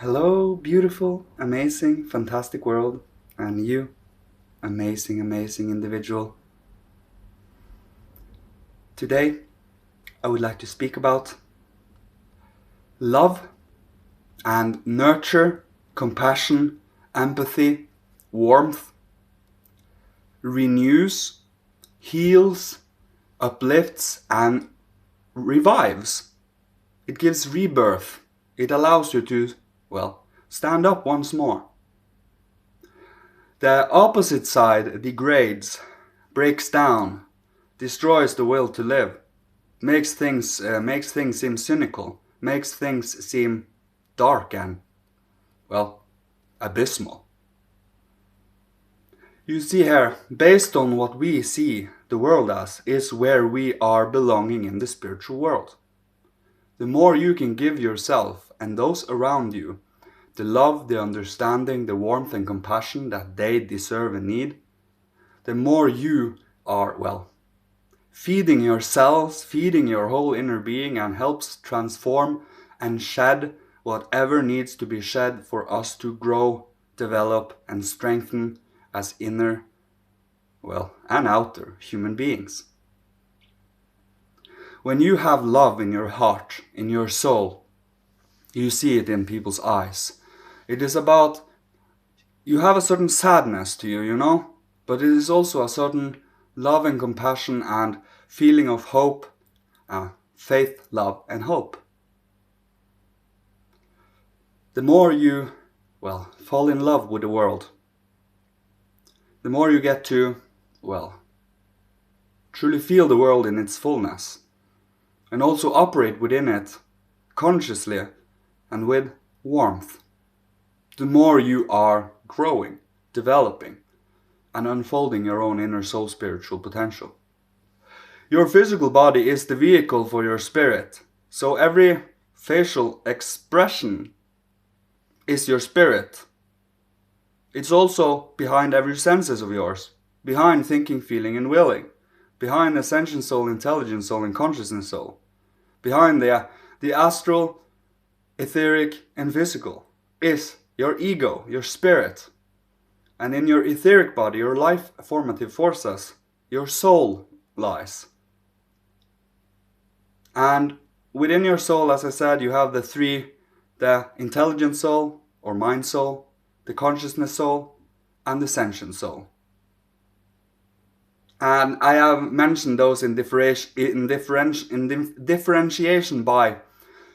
Hello, beautiful, amazing, fantastic world, and you, amazing, amazing individual. Today, I would like to speak about love and nurture, compassion, empathy, warmth, renews, heals, uplifts, and revives. It gives rebirth. It allows you to, stand up once more. The opposite side degrades, breaks down, destroys the will to live, makes things seem cynical, makes things seem dark and, abysmal. You see here, based on what we see the world as, is where we are belonging in the spiritual world. The more you can give yourself and those around you the love, the understanding, the warmth and compassion that they deserve and need, the more you are, feeding yourselves, feeding your whole inner being, and helps transform and shed whatever needs to be shed for us to grow, develop, and strengthen as inner, and outer human beings. When you have love in your heart, in your soul, you see it in people's eyes. It is about, you have a certain sadness to you, but it is also a certain love and compassion and feeling of hope, faith, love, and hope. The more you, fall in love with the world, the more you get to, truly feel the world in its fullness, and also operate within it consciously and with warmth. The more you are growing, developing, and unfolding your own inner soul spiritual potential. Your physical body is the vehicle for your spirit, so every facial expression is your spirit. It's also behind every senses of yours, behind thinking, feeling, and willing, behind ascension soul, intelligence soul, and consciousness soul, behind the astral, etheric, and physical is your ego, your spirit. And in your etheric body, your life formative forces, your soul lies. And within your soul, as I said, you have the intelligent soul or mind soul, the consciousness soul, and the sentient soul. And I have mentioned those in differentiation by,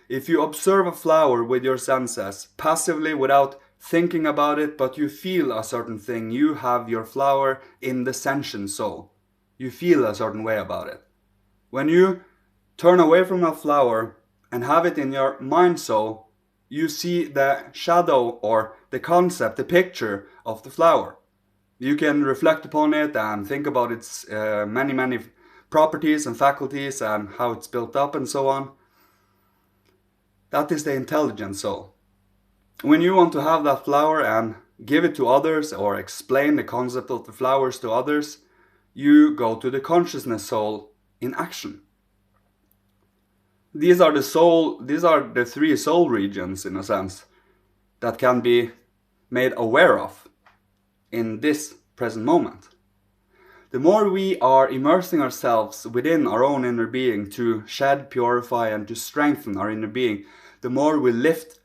if you observe a flower with your senses, passively without thinking about it, but you feel a certain thing, you have your flower in the sentient soul. You feel a certain way about it. When you turn away from a flower and have it in your mind soul, you see the shadow or the concept, the picture of the flower. You can reflect upon it and think about its many properties and faculties and how it's built up and so on. That is the intelligent soul. When you want to have that flower and give it to others or explain the concept of the flowers to others, you go to the consciousness soul in action. These are the three soul regions, in a sense, that can be made aware of in this present moment. The more we are immersing ourselves within our own inner being to shed, purify, and to strengthen our inner being, the more we lift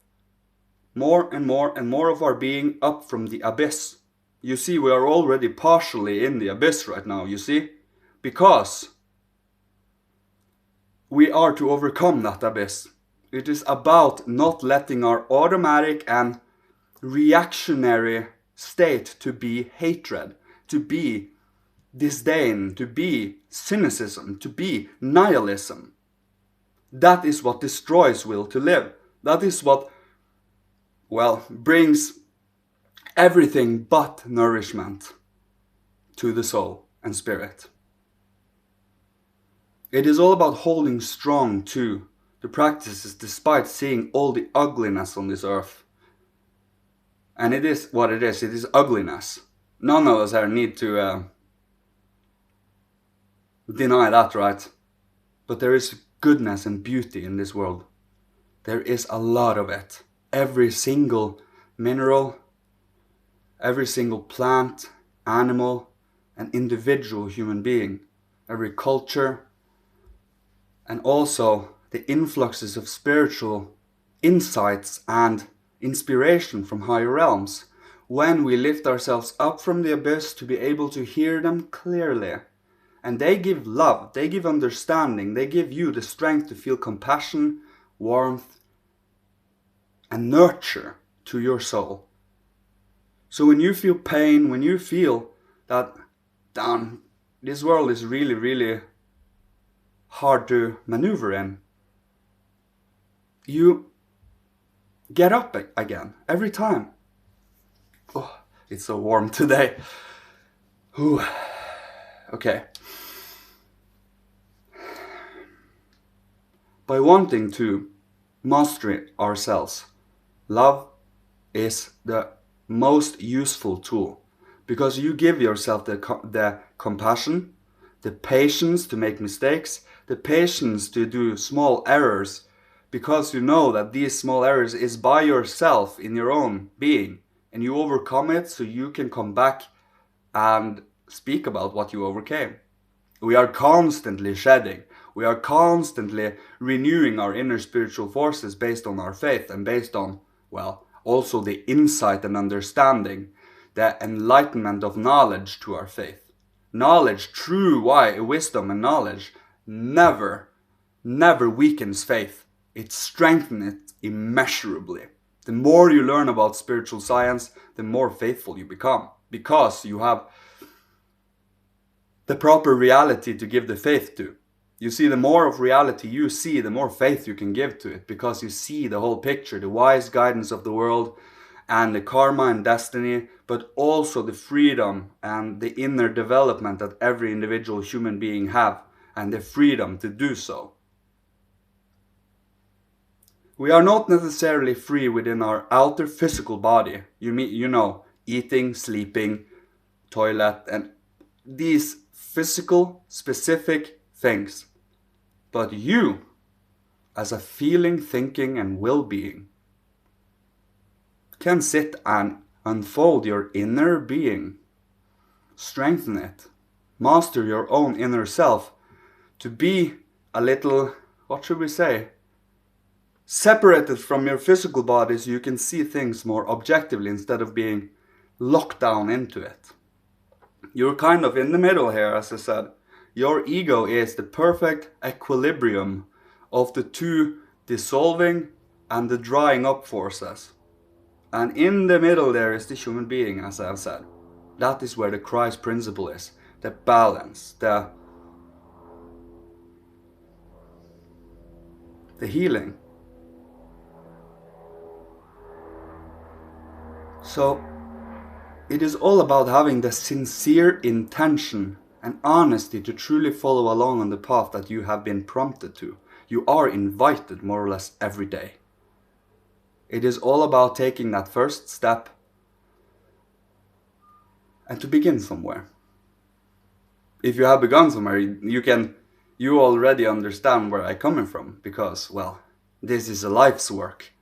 more and more and more of our being up from the abyss. You see, we are already partially in the abyss right now, you see? Because we are to overcome that abyss. It is about not letting our automatic and reactionary state to be hatred, to be disdain, to be cynicism, to be nihilism. That is what destroys will to live. That is what, brings everything but nourishment to the soul and spirit. It is all about holding strong to the practices despite seeing all the ugliness on this earth. And it is what it is ugliness. None of us here need to deny that, right? But there is goodness and beauty in this world. There is a lot of it. every single mineral, every single plant, animal, and individual human being, every culture, and also the influxes of spiritual insights and inspiration from higher realms, when we lift ourselves up from the abyss to be able to hear them clearly. And they give love, they give understanding, they give you the strength to feel compassion, warmth, and nurture to your soul. So when you feel pain, when you feel that, damn, this world is really, really hard to maneuver in, you get up again every time. Oh, it's so warm today. Ooh. Okay. By wanting to master ourselves, love is the most useful tool, because you give yourself the compassion, the patience to make mistakes, the patience to do small errors, because you know that these small errors is by yourself in your own being, and you overcome it so you can come back and speak about what you overcame. We are constantly shedding. We are constantly renewing our inner spiritual forces based on our faith and based on, well, also the insight and understanding, the enlightenment of knowledge to our faith. Knowledge, true wisdom and knowledge never weakens faith. It strengthens it immeasurably. The more you learn about spiritual science, the more faithful you become, because you have the proper reality to give the faith to. You see, the more of reality you see, the more faith you can give to it, because you see the whole picture, the wise guidance of the world and the karma and destiny, but also the freedom and the inner development that every individual human being have, and the freedom to do so. We are not necessarily free within our outer physical body. You know, eating, sleeping, toilet, and these physical, specific things. But you, as a feeling, thinking, and will-being, can sit and unfold your inner being, strengthen it, master your own inner self, to be a little, what should we say, separated from your physical body, so you can see things more objectively instead of being locked down into it. You're kind of in the middle here, as I said. Your ego is the perfect equilibrium of the two dissolving and the drying up forces. And in the middle there is the human being, as I have said. That is where the Christ principle is. The balance, the healing. So, it is all about having the sincere intention and honesty to truly follow along on the path that you have been prompted to. You are invited more or less every day. It is all about taking that first step and to begin somewhere. If you have begun somewhere, you already understand where I'm coming from, because, well, this is a life's work,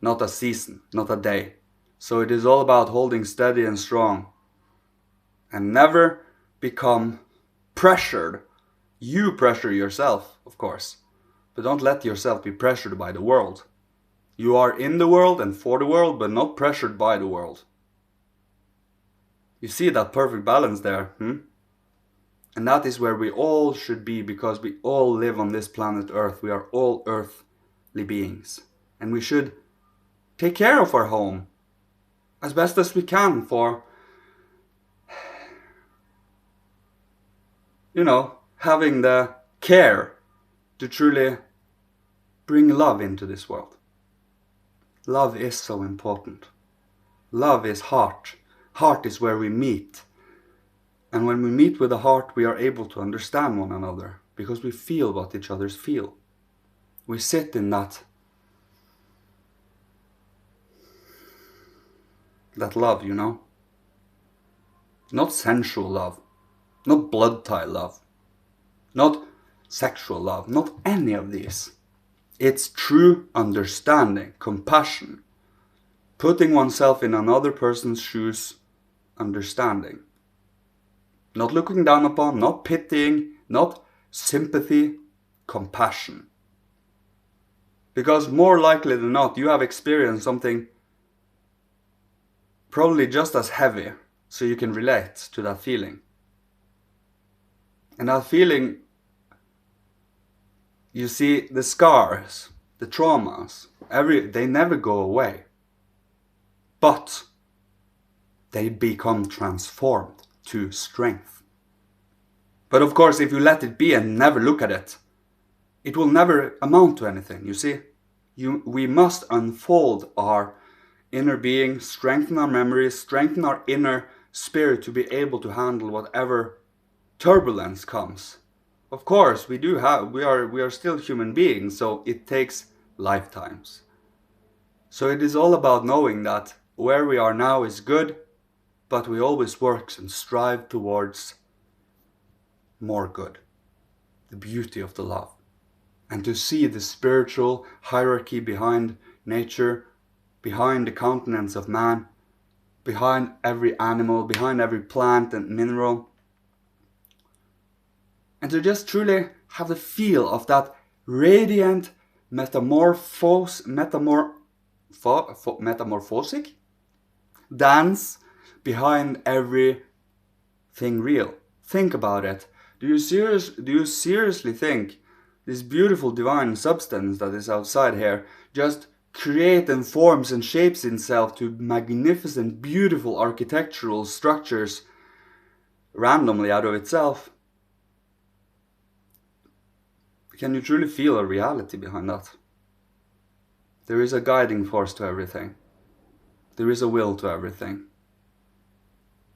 not a season, not a day. So it is all about holding steady and strong, and never become pressured. You pressure yourself, of course, but don't let yourself be pressured by the world. You are in the world and for the world, but not pressured by the world. You see that perfect balance there, And that is where we all should be, because we all live on this planet Earth. We are all earthly beings, and we should take care of our home as best as we can for, having the care to truly bring love into this world. Love is so important. Love is heart. Heart is where we meet. And when we meet with the heart, we are able to understand one another, because we feel what each other feel. We sit in that love, Not sensual love, not blood tie love, not sexual love, not any of these. It's true understanding, compassion, Putting oneself in another person's shoes, understanding. Not looking down upon, not pitying, not sympathy, compassion. Because more likely than not, you have experienced something probably just as heavy, so you can relate to that feeling. And that feeling, you see, the scars, the traumas, they never go away. But they become transformed to strength. But of course, if you let it be and never look at it, it will never amount to anything, you see. We must unfold our inner being, strengthen our memories, strengthen our inner spirit to be able to handle whatever turbulence comes. Of course, we are still human beings, so it takes lifetimes. So it is all about knowing that where we are now is good, but we always work and strive towards more good, the beauty of the love, and to see the spiritual hierarchy behind nature, behind the countenance of man, behind every animal, behind every plant and mineral, and to just truly have the feel of that radiant metamorphosic dance behind everything real. Think about it. Do you seriously think this beautiful divine substance that is outside here just creates and forms and shapes itself to magnificent, beautiful architectural structures randomly out of itself? Can you truly feel a reality behind that? There is a guiding force to everything. There is a will to everything.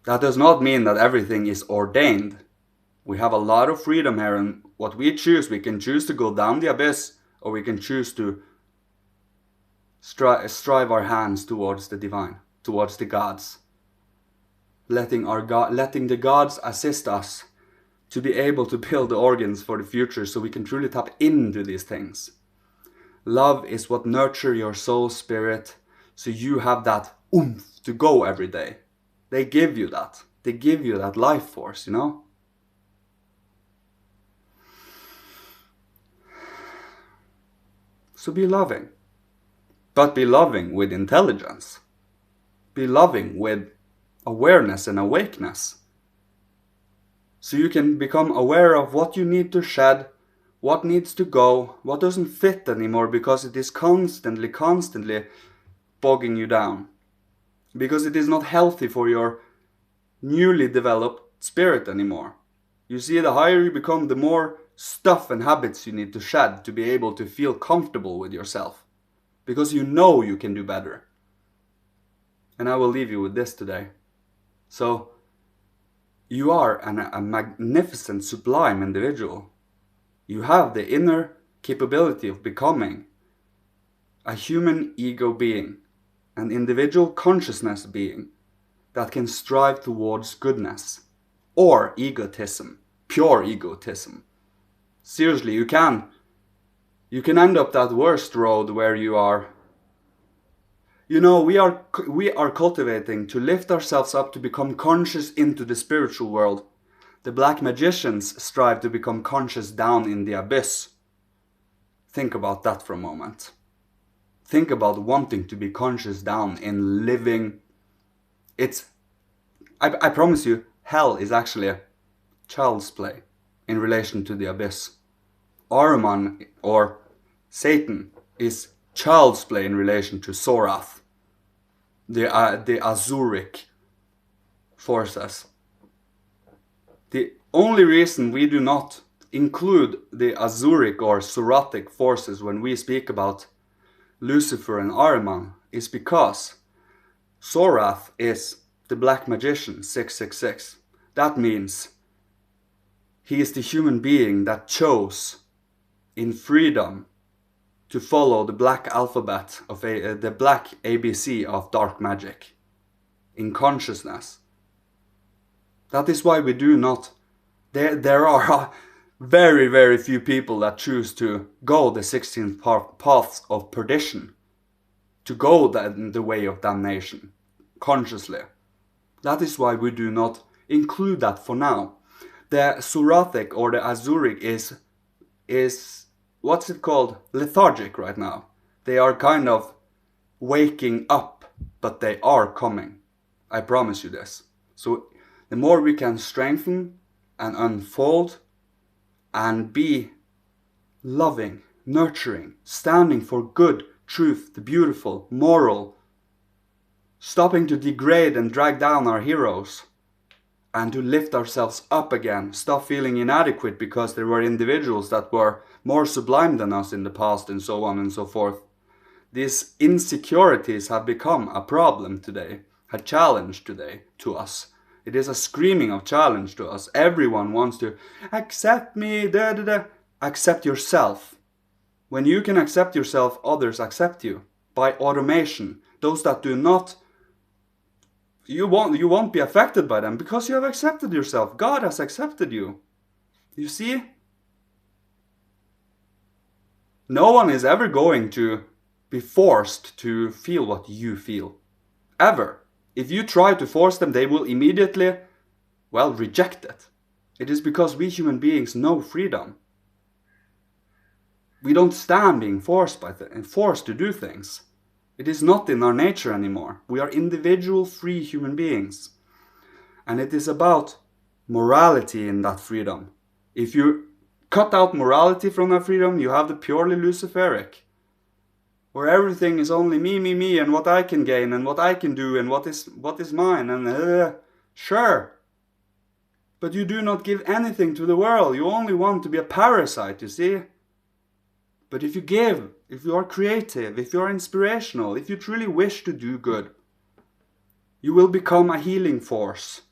That does not mean that everything is ordained. We have a lot of freedom here, and what we choose, we can choose to go down the abyss, or we can choose to strive our hands towards the divine, towards the gods. Letting the gods assist us to be able to build the organs for the future so we can truly tap into these things. Love is what nurtures your soul spirit, so you have that oomph to go every day. They give you that. They give you that life force, you know? So be loving. But be loving with intelligence. Be loving with awareness and awakeness. So you can become aware of what you need to shed, what needs to go, what doesn't fit anymore, because it is constantly bogging you down. Because it is not healthy for your newly developed spirit anymore. You see, the higher you become, the more stuff and habits you need to shed to be able to feel comfortable with yourself. Because you know you can do better. And I will leave you with this today. So, you are a magnificent, sublime individual. You have the inner capability of becoming a human ego being, an individual consciousness being that can strive towards goodness or egotism, pure egotism. Seriously, you can end up that worst road where you are. You know, we are cultivating to lift ourselves up to become conscious into the spiritual world. The black magicians strive to become conscious down in the abyss. Think about that for a moment. Think about wanting to be conscious down in living. I promise you, hell is actually a child's play in relation to the abyss. Ahriman, or Satan, is child's play in relation to Sorath, the Azuric forces. The only reason we do not include the Azuric or Soratic forces when we speak about Lucifer and Ahriman is because Sorath is the black magician 666. That means he is the human being that chose in freedom to follow the black alphabet of the black ABC of dark magic in consciousness. That is why we do not. There are very, very few people that choose to go the 16 paths of perdition. to go the way of damnation, consciously. That is why we do not include that for now. The Surathic or the Azuric is what's it called? Lethargic right now. They are kind of waking up, but they are coming. I promise you this. So the more we can strengthen and unfold and be loving, nurturing, standing for good, truth, the beautiful, moral, stopping to degrade and drag down our heroes, and to lift ourselves up again, stop feeling inadequate because there were individuals that were more sublime than us in the past, and so on and so forth. These insecurities have become a problem today, a challenge today to us. It is a screaming of challenge to us. Everyone wants to accept me, Accept yourself. When you can accept yourself, others accept you. By automation. Those that do not, you won't be affected by them because you have accepted yourself. God has accepted you. You see? No one is ever going to be forced to feel what you feel. Ever. If you try to force them, they will immediately, reject it. It is because we human beings know freedom. We don't stand being forced forced to do things. It is not in our nature anymore. We are individual, free human beings. And it is about morality in that freedom. If you cut out morality from that freedom, you have the purely Luciferic, where everything is only me, and what I can gain, and what I can do, and what is mine, and sure. But you do not give anything to the world. You only want to be a parasite, you see? But if you give, if you are creative, if you are inspirational, if you truly wish to do good, you will become a healing force.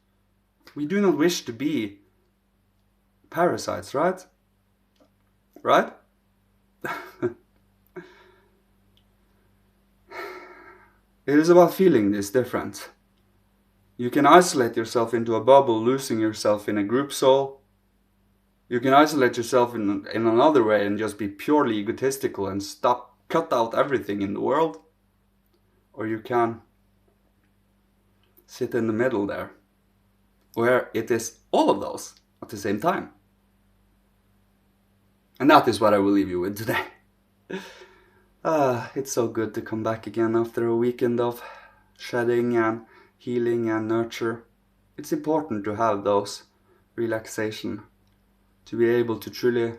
We do not wish to be parasites, right? Right? It is about feeling this different. You can isolate yourself into a bubble, losing yourself in a group soul. You can isolate yourself in another way and just be purely egotistical and cut out everything in the world. Or you can sit in the middle there, where it is all of those at the same time. And that is what I will leave you with today. It's so good to come back again after a weekend of shedding and healing and nurture. It's important to have those relaxation, to be able to truly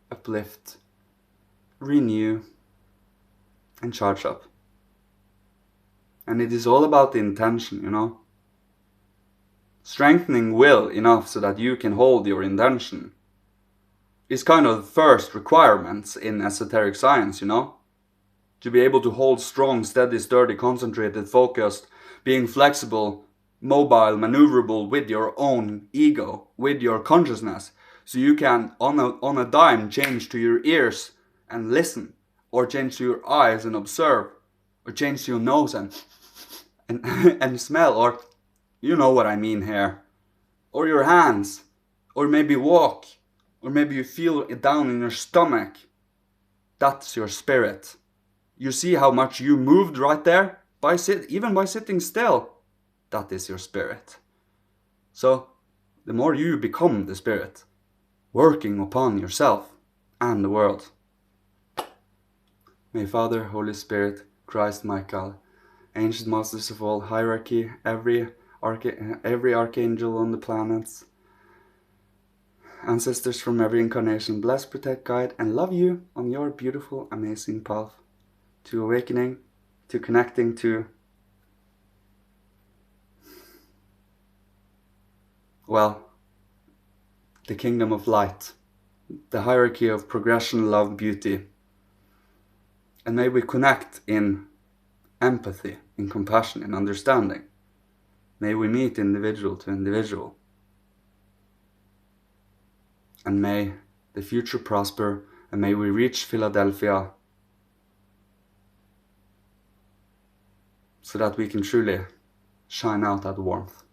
uplift, renew, and charge up. And it is all about the intention, you know. Strengthening will enough so that you can hold your intention is kind of the first requirements in esoteric science, you know. To be able to hold strong, steady, sturdy, concentrated, focused, being flexible, mobile, maneuverable with your own ego, with your consciousness. So you can, on a dime, change to your ears and listen, or change to your eyes and observe, or change to your nose and smell, or you know what I mean here, or your hands, or maybe walk, or maybe you feel it down in your stomach. That's your spirit. You see how much you moved right there, even by sitting still. That is your spirit. So, the more you become the spirit, working upon yourself and the world. May Father, Holy Spirit, Christ, Michael, ancient masters of all hierarchy, every archangel on the planets, ancestors from every incarnation, bless, protect, guide, and love you on your beautiful, amazing path to awakening, to connecting to, the kingdom of light, the hierarchy of progression, love, beauty. And may we connect in empathy, in compassion, in understanding. May we meet individual to individual. And may the future prosper, and may we reach Philadelphia so that we can truly shine out that warmth,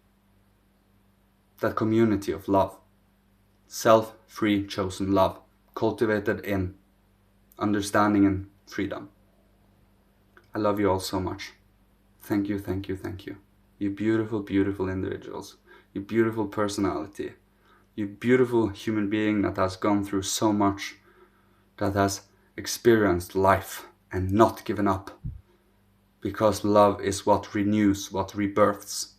that community of love, self-free chosen love, cultivated in understanding and freedom. I love you all so much. Thank you, thank you, thank you. You beautiful, beautiful individuals. You beautiful personality. You beautiful human being that has gone through so much, that has experienced life and not given up. Because love is what renews, what rebirths.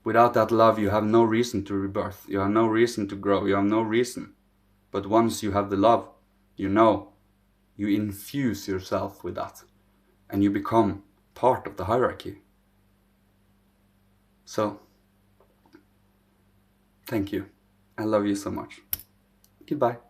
Without that love, you have no reason to rebirth. You have no reason to grow. You have no reason. But once you have the love, you know, you infuse yourself with that. And you become part of the hierarchy. So, thank you. I love you so much. Goodbye.